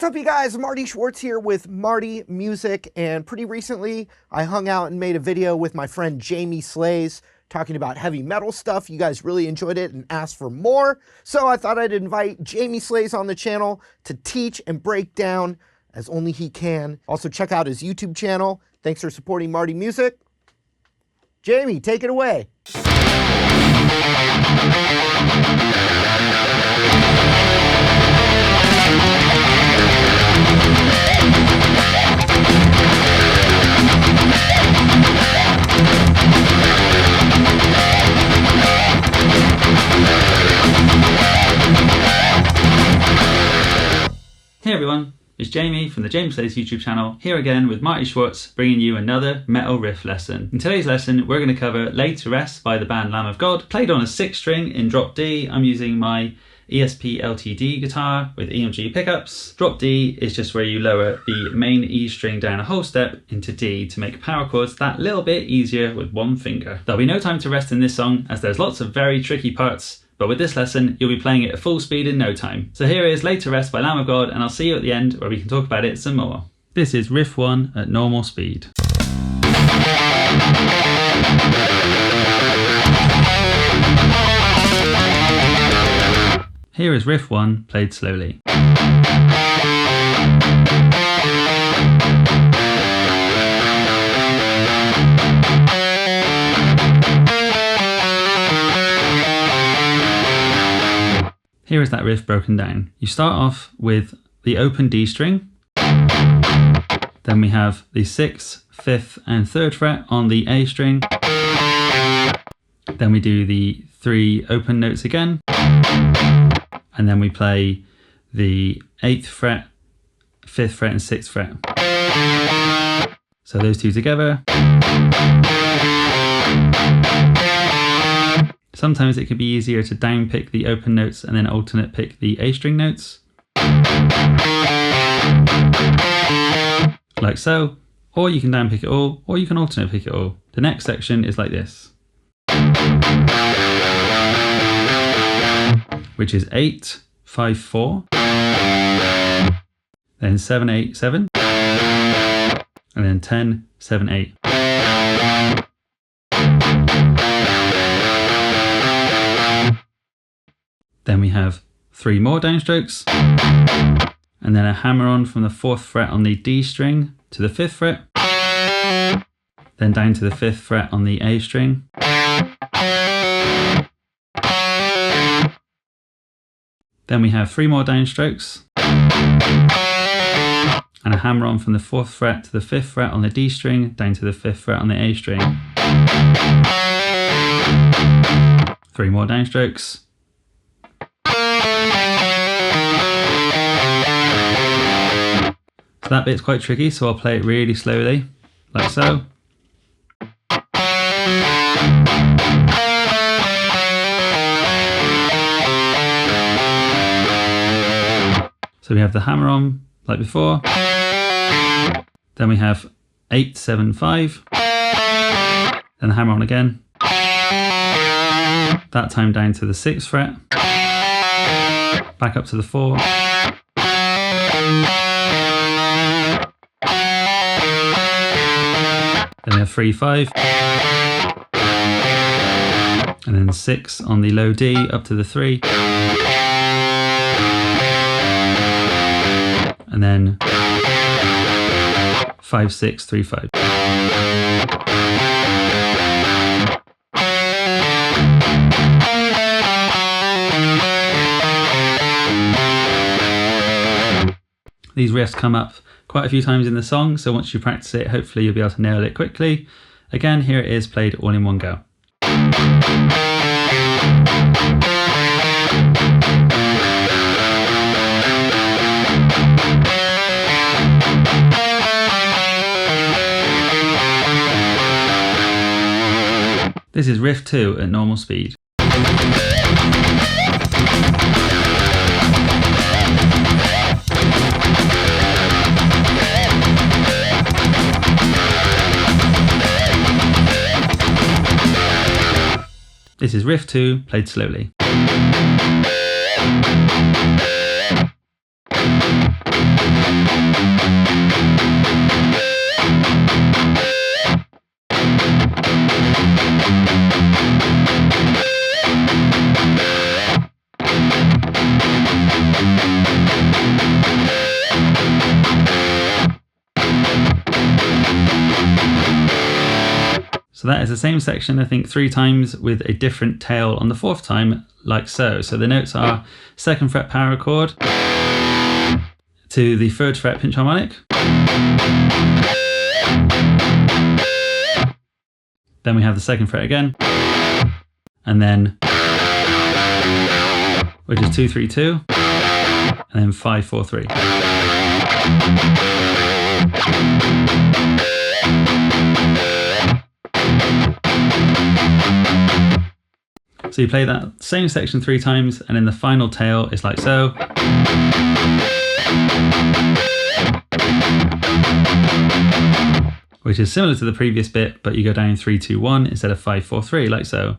What's up, you guys? Marty Schwartz here with Marty Music, and pretty recently I hung out and made a video with my friend Jamie Slays talking about heavy metal stuff. You guys really enjoyed it and asked for more, so I thought I'd invite Jamie Slays on the channel to teach and break down as only he can. Also check out his YouTube channel. Thanks for supporting Marty Music. Jamie, take it away. Hey everyone, it's Jamie from the Jamie Slays YouTube channel, here again with Marty Schwartz, bringing you another metal riff lesson. In today's lesson, we're going to cover Laid to Rest by the band Lamb of God, played on a 6th string in drop D. I'm using my ESP LTD guitar with EMG pickups. Drop D is just where you lower the main E string down a whole step into D to make power chords that little bit easier with one finger. There'll be no time to rest in this song, as there's lots of very tricky parts, but with this lesson, you'll be playing it at full speed in no time. So here is Laid to Rest by Lamb of God, and I'll see you at the end where we can talk about it some more. This is riff 1 at normal speed. Here is riff 1 played slowly. Here is that riff broken down. You start off with the open D string, then we have the 6th, 5th and 3rd fret on the A string, then we do the 3 open notes again, and then we play the 8th fret, 5th fret and 6th fret. So those two together. Sometimes it can be easier to down pick the open notes and then alternate pick the A string notes. Like so. Or you can down pick it all, or you can alternate pick it all. The next section is like this, which is 8, 5, 4, then 7, 8, 7, and then 10, 7, 8. Then we have 3 more downstrokes, and then a hammer on from the 4th fret on the D string to the 5th fret, then down to the 5th fret on the A string, then we have 3 more downstrokes, and a hammer on from the 4th fret to the 5th fret on the D string, down to the 5th fret on the A string, 3 more downstrokes, that bit's quite tricky, so I'll play it really slowly, like so. So we have the hammer on, like before. Then we have 8, 7, 5. Then the hammer on again. That time down to the 6th fret. Back up to the 4. Then we have 3, 5, and then 6 on the low D up to the 3, and then 5, 6, 3, 5. These riffs come up quite a few times in the song, so once you practice it, hopefully you'll be able to nail it quickly. Again, here it is played all in one go. This is riff 2 at normal speed. This is riff 2 played slowly. So that is the same section, I think, 3 times with a different tail on the 4th time, like so. So the notes are 2nd fret power chord to the 3rd fret pinch harmonic. Then we have the 2nd fret again. And then, which is 2, 3, 2. And then 5, 4, 3. So you play that same section 3 times, and then the final tail is like so. Which is similar to the previous bit, but you go down 3, 2, 1 instead of 5, 4, 3, like so.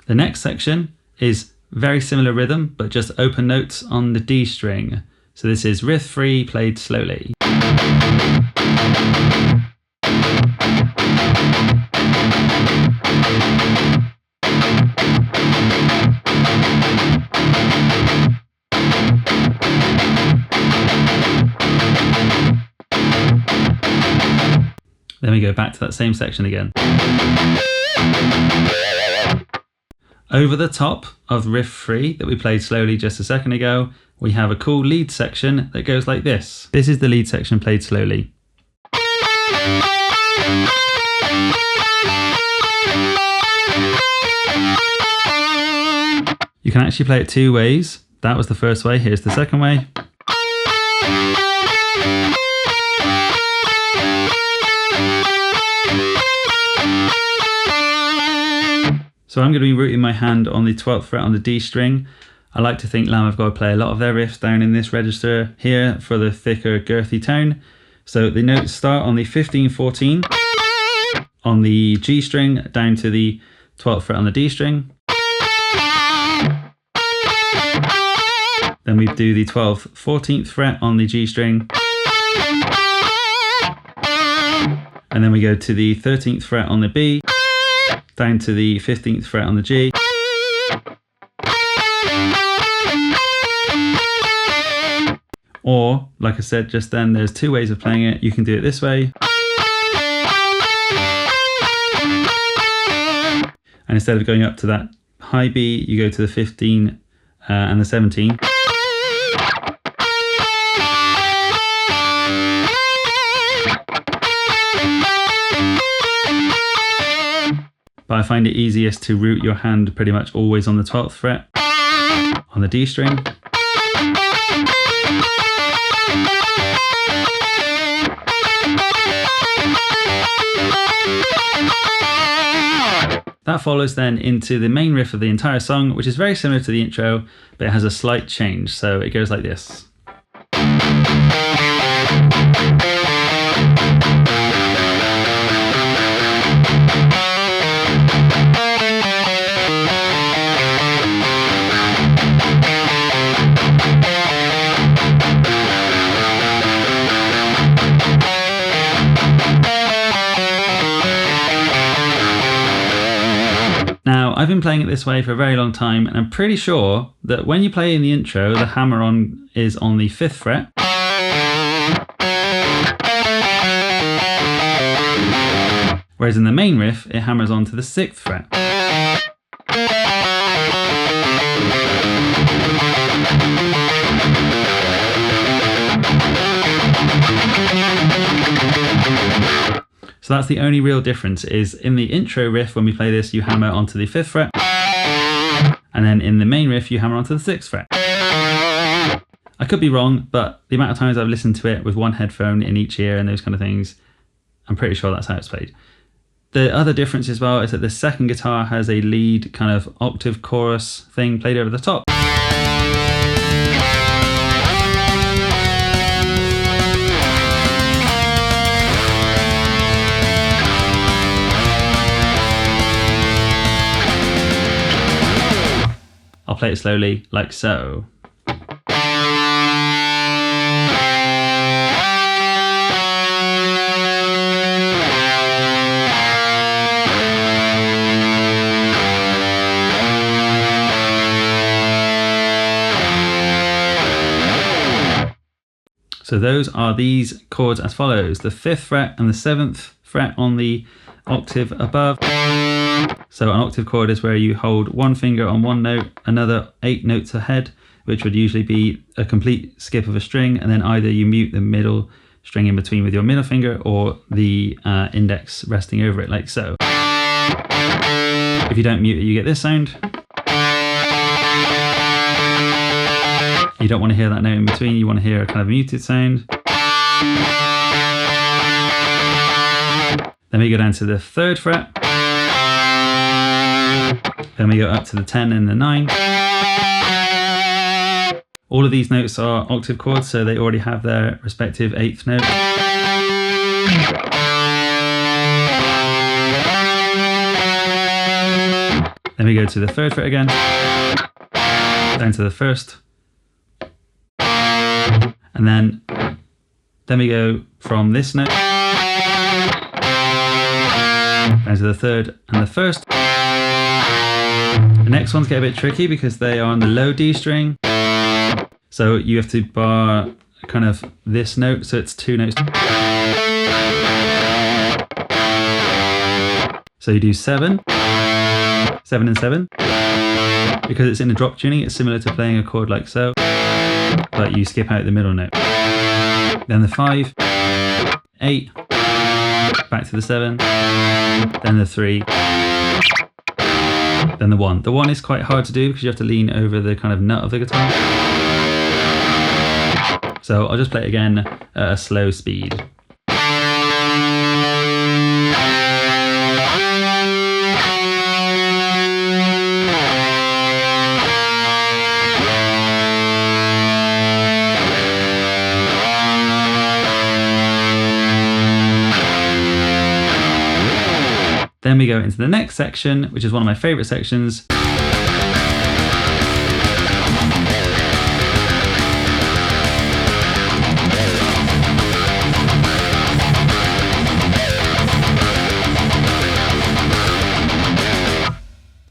The next section is very similar rhythm, but just open notes on the D string. So this is Riff 3 played slowly. Then we go back to that same section again. Over the top of Riff 3 that we played slowly just a second ago, we have a cool lead section that goes like this. This is the lead section played slowly. You can actually play it 2 ways. That was the first way, here's the second way. So I'm going to be rooting my hand on the 12th fret on the D string. I like to think Lamb of God play a lot of their riffs down in this register here for the thicker, girthy tone. So the notes start on the 15, 14 on the G string down to the 12th fret on the D string. Then we do the 12th, 14th fret on the G string. And then we go to the 13th fret on the B, down to the 15th fret on the G. Or, like I said just then, there's 2 ways of playing it. You can do it this way. And instead of going up to that high B, you go to the 15 and the 17. But I find it easiest to root your hand pretty much always on the 12th fret on the D string. That follows then into the main riff of the entire song, which is very similar to the intro, but it has a slight change. So it goes like this. Now, I've been playing it this way for a very long time, and I'm pretty sure that when you play in the intro, the hammer on is on the 5th fret. Whereas in the main riff, it hammers on to the 6th fret. So that's the only real difference, is in the intro riff, when we play this, you hammer onto the 5th fret. And then in the main riff, you hammer onto the 6th fret. I could be wrong, but the amount of times I've listened to it with one headphone in each ear and those kind of things, I'm pretty sure that's how it's played. The other difference as well is that the second guitar has a lead kind of octave chorus thing played over the top. I'll play it slowly like so. So those are these chords as follows: the 5th fret and the 7th fret on the octave above. So an octave chord is where you hold one finger on one note, another 8 notes ahead, which would usually be a complete skip of a string, and then either you mute the middle string in between with your middle finger or the index resting over it like so. If you don't mute it, you get this sound. You don't want to hear that note in between, you want to hear a kind of muted sound. Then we go down to the 3rd fret. Then we go up to the 10 and the 9. All of these notes are octave chords, so they already have their respective 8th note. Then we go to the 3rd fret again, down to the 1st. And then we go from this note down to the 3rd and the 1st. The next ones get a bit tricky because they are on the low D string. So you have to bar kind of this note, so it's 2 notes. So you do 7, 7 and 7. Because it's in a drop tuning, it's similar to playing a chord like so, but you skip out the middle note. Then the 5, 8, back to the 7, then the 3, then the 1. The 1 is quite hard to do because you have to lean over the kind of nut of the guitar. So I'll just play it again at a slow speed. Then we go into the next section, which is one of my favorite sections.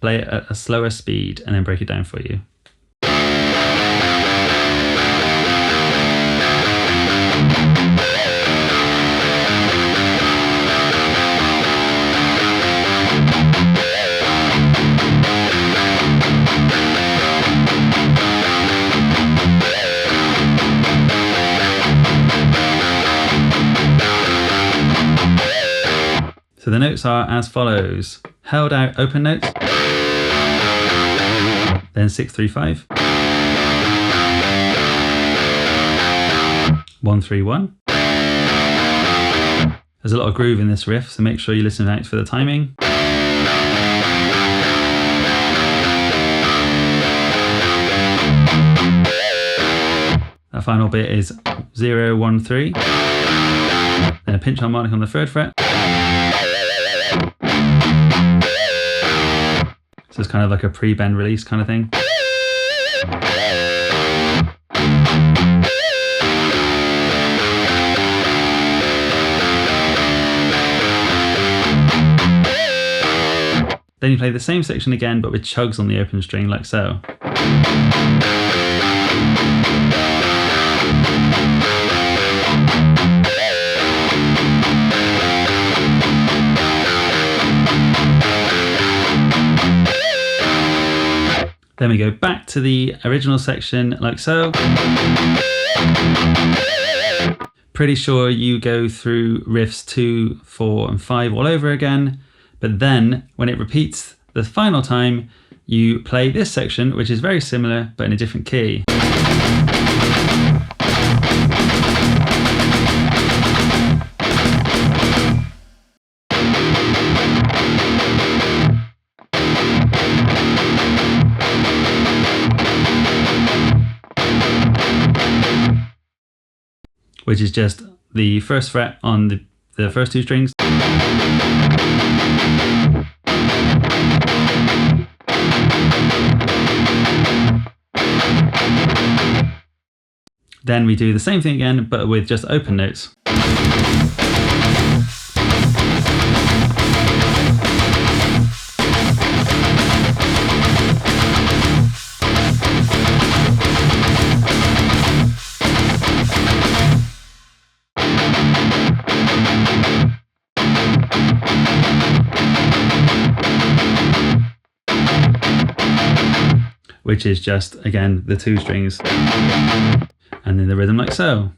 Play it at a slower speed and then break it down for you. So the notes are as follows: held out open notes, then 6, 3, 5, 1, 3, 1. There's a lot of groove in this riff, so make sure you listen out for the timing. That final bit is 0, 1, 3, then a pinch harmonic on the 3rd fret. So it's kind of like a pre-bend release kind of thing. Then you play the same section again, but with chugs on the open string like so. Then we go back to the original section like so. Pretty sure you go through riffs 2, 4 and 5 all over again, but then when it repeats the final time, you play this section, which is very similar but in a different key. Which is just the 1st fret on the first 2 strings. Then we do the same thing again, but with just open notes. Which is just, again, the 2 strings, and then the rhythm like so.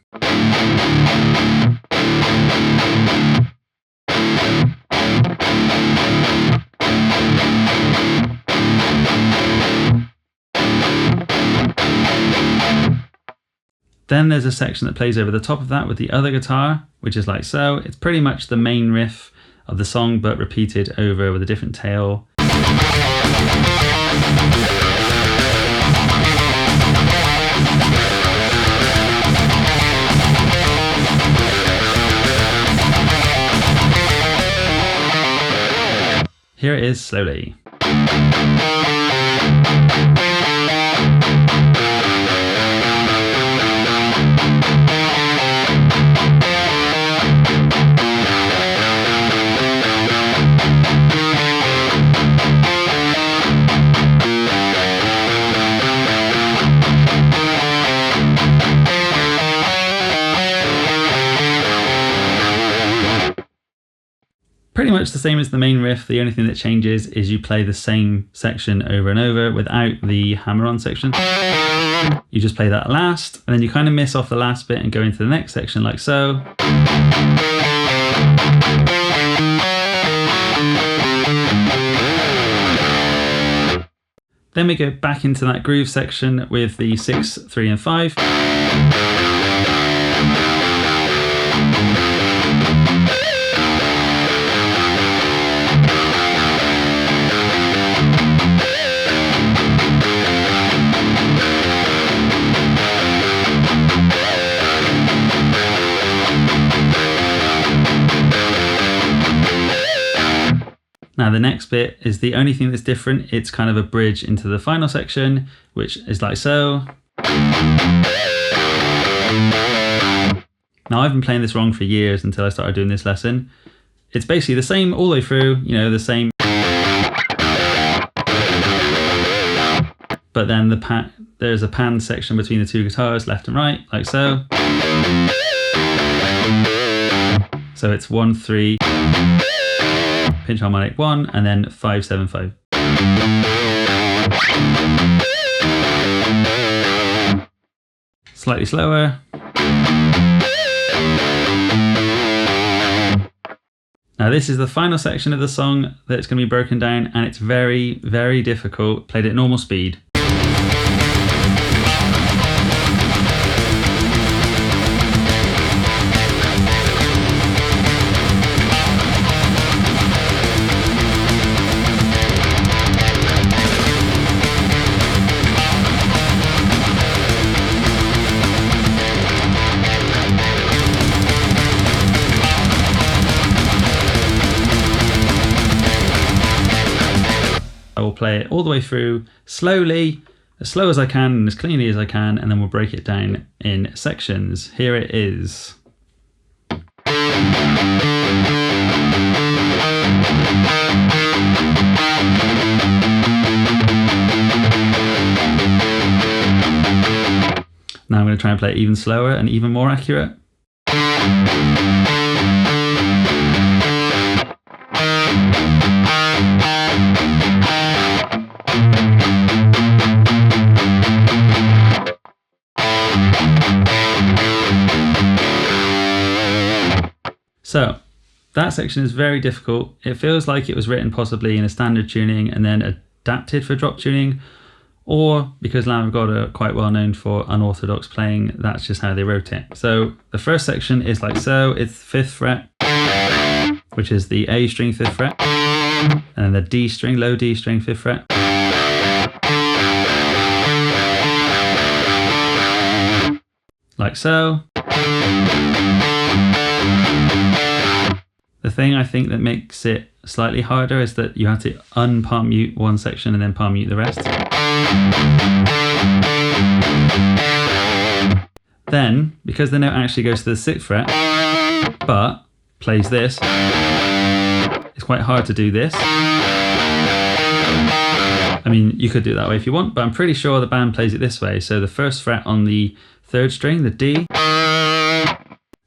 Then there's a section that plays over the top of that with the other guitar, which is like so. It's pretty much the main riff of the song, but repeated over with a different tail. Here it is slowly. Pretty much the same as the main riff. The only thing that changes is you play the same section over and over without the hammer-on section. You just play that last, and then you kind of miss off the last bit and go into the next section like so. Then we go back into that groove section with the 6, 3, and 5. Now the next bit is the only thing that's different. It's kind of a bridge into the final section, which is like so. Now I've been playing this wrong for years until I started doing this lesson. It's basically the same all the way through, you know, the same. But then there's a pan section between the 2 guitars, left and right, like so. So it's 1, 3. Pinch harmonic 1, and then 5, 7, 5. Slightly slower. Now this is the final section of the song that's going to be broken down, and it's very, very difficult. Played at normal speed. I will play it all the way through slowly, as slow as I can and as cleanly as I can, and then we'll break it down in sections. Here it is. Now I'm going to try and play it even slower and even more accurate. So that section is very difficult. It feels like it was written possibly in a standard tuning and then adapted for drop tuning, or because Lamb of God are quite well known for unorthodox playing, that's just how they wrote it. So the first section is like so. It's 5th fret, which is the A string 5th fret, and then the D string, low D string 5th fret. Like so. The thing I think that makes it slightly harder is that you have to un-palm mute one section and then palm mute the rest. Then, because the note actually goes to the 6th fret, but plays this, it's quite hard to do this. I mean, you could do it that way if you want, but I'm pretty sure the band plays it this way. So the 1st fret on the 3rd string, the D, and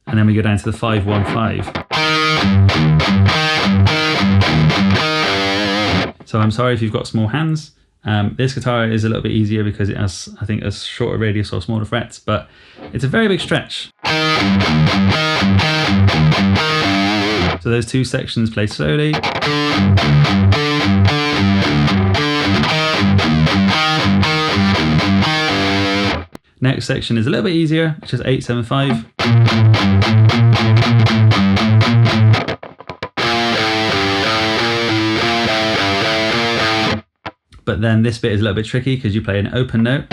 then we go down to the 5, 1, 5. So I'm sorry if you've got small hands. This guitar is a little bit easier because it has, I think, a shorter radius or smaller frets, but it's a very big stretch. So those 2 sections play slowly. Next section is a little bit easier, which is 8, 7, 5. But then this bit is a little bit tricky because you play an open note,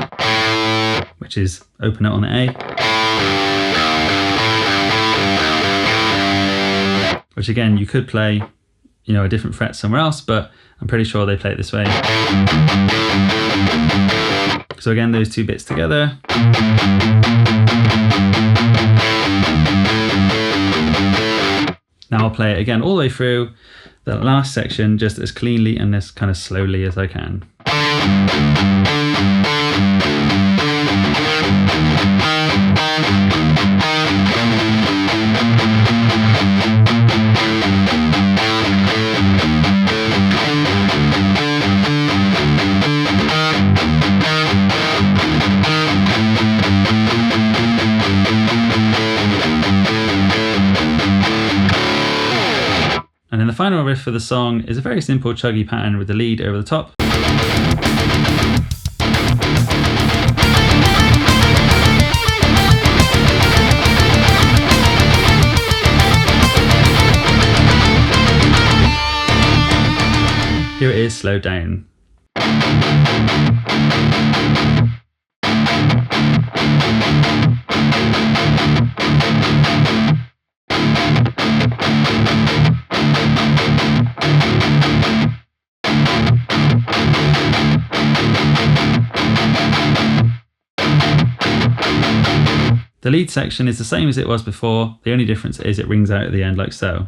which is open note on the A. Which again, you could play, you know, a different fret somewhere else, but I'm pretty sure they play it this way. So again, those 2 bits together. Now I'll play it again all the way through the last section just as cleanly and as kind of slowly as I can. And then the final riff for the song is a very simple chuggy pattern with the lead over the top. Here it is slowed down. The lead section is the same as it was before, the only difference is it rings out at the end like so.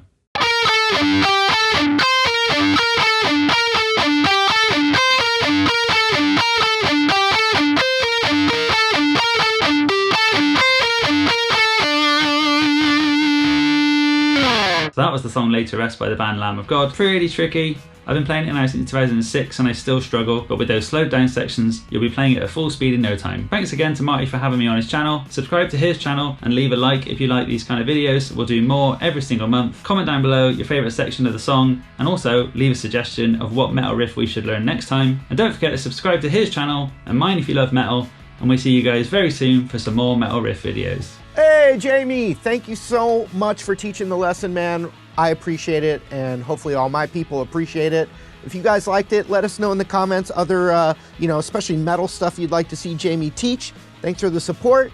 So that was the song Lay to Rest by the band Lamb of God. Pretty tricky. I've been playing it now since 2006 and I still struggle, but with those slowed down sections, you'll be playing it at full speed in no time. Thanks again to Marty for having me on his channel. Subscribe to his channel and leave a like if you like these kind of videos. We'll do more every single month. Comment down below your favourite section of the song and also leave a suggestion of what metal riff we should learn next time. And don't forget to subscribe to his channel and mine if you love metal. And we'll see you guys very soon for some more metal riff videos. Hey, Jamie, thank you so much for teaching the lesson, man. I appreciate it, and hopefully all my people appreciate it. If you guys liked it, let us know in the comments other, especially metal stuff you'd like to see Jamie teach. Thanks for the support,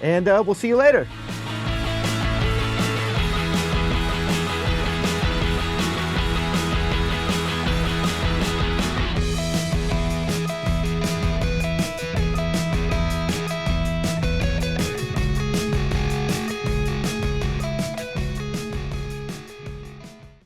and we'll see you later.